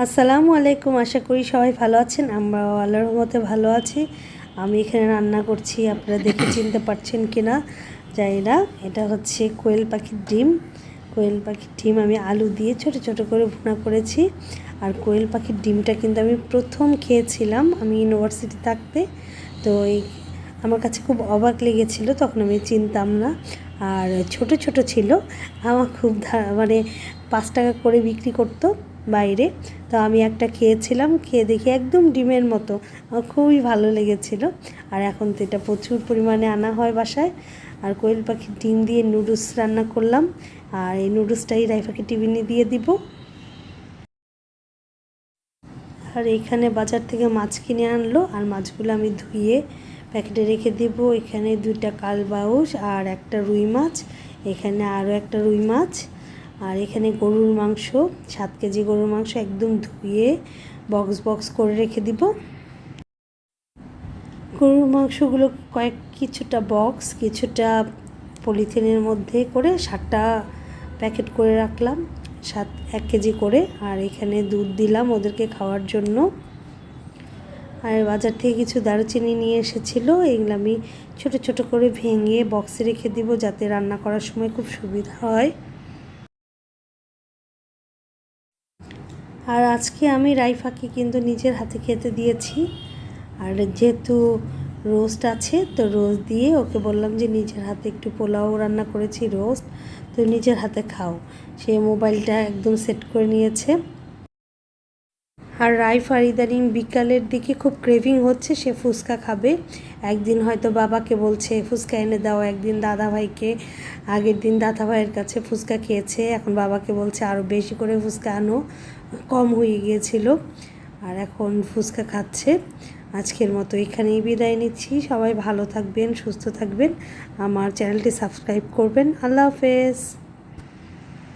আসসালামু আলাইকুম। আশা করি সবাই ভালো আছেন। আমরাও আল্লাহর রহমতে ভালো আছি। আমি এখানে রান্না করছি, আপনারা দেখে চিনতে পারছেন কি না জানি না। এটা হচ্ছে কোয়েল পাখির ডিম। কোয়েল পাখির ডিম আমি আলু দিয়ে ছোট ছোট করে ভুনা করেছি। আর কোয়েল পাখির ডিমটা কিন্তু আমি প্রথম খেয়েছিলাম আমি ইউনিভার্সিটি থাকতে। তো আমার কাছে খুব অবাক লেগেছিল, তখন আমি চিনতাম না। আর ছোট ছোট ছিল, আমার খুব মানে 5 টাকা করে বিক্রি করতো বাইরে। তো আমি একটা খেয়েছিলাম, খেয়ে দেখি একদম ডিমের মতো, আমার খুবই ভালো লেগেছিল। আর এখন তো এটা প্রচুর পরিমাণে আনা হয় বাসায়। আর কোয়েল পাখির ডিম দিয়ে নুডলস রান্না করলাম, আর এই নুডলসটাই রাইফাকে টিফিনে দিয়ে দিব। আর এখানে বাজার থেকে মাছ কিনে আনলো, আর মাছগুলো আমি ধুয়ে প্যাকেটে রেখে দেব। এখানে 2টা কালবাউস আর একটা রুই মাছ, এখানে আরও একটা রুই মাছ। আর এখানে গরুর মাংস, 7 কেজি গরুর মাংস একদম ধুয়ে বক্স বক্স করে রেখে দিব। গরুর মাংসগুলো কিছুটা বক্স, কিছুটা পলিথিনের মধ্যে করে 7টা প্যাকেট করে রাখলাম, 1 কেজি করে। আর এখানে দুধ দিলাম ওদেরকে খাওয়ার জন্য। আর বাজার থেকে কিছু দারুচিনি নিয়ে এসেছিলো, এগুলো আমি ছোট ছোট করে ভেঙে বক্সে রেখে দিব যাতে রান্না করার সময় খুব সুবিধা হয়। আর আজকে আমি রাইফাকে কিন্তু নিজের হাতে খেতে দিয়েছি। আর যেহেতু রোস্ট আছে, তো রোস্ট দিয়ে ওকে বললাম যে নিজের হাতে একটু পোলাও রান্না করেছি, রোস্ট, তো নিজের হাতে খাও। সে মোবাইলটা একদম সেট করে নিয়েছে। আর রাইফার ইদানিং বিকালের দিকে খুব ক্রেভিং হচ্ছে, সে ফুচকা খাবে। একদিন হয়তো বাবাকে বলছে ফুচকা এনে দাও, একদিন দাদা ভাইকে, আগের দিন দাদা ভাইয়ের কাছে ফুচকা খেয়েছে, এখন বাবাকে বলছে আরও বেশি করে ফুচকা আনো, কম হয়ে গিয়েছিল। আর এখন ফুচকা খাচ্ছে। আজকের মতো এখানেই বিদায় নিচ্ছি। সবাই ভালো থাকবেন, সুস্থ থাকবেন, আমার চ্যানেলটি সাবস্ক্রাইব করবেন। আল্লাহ হাফেজ।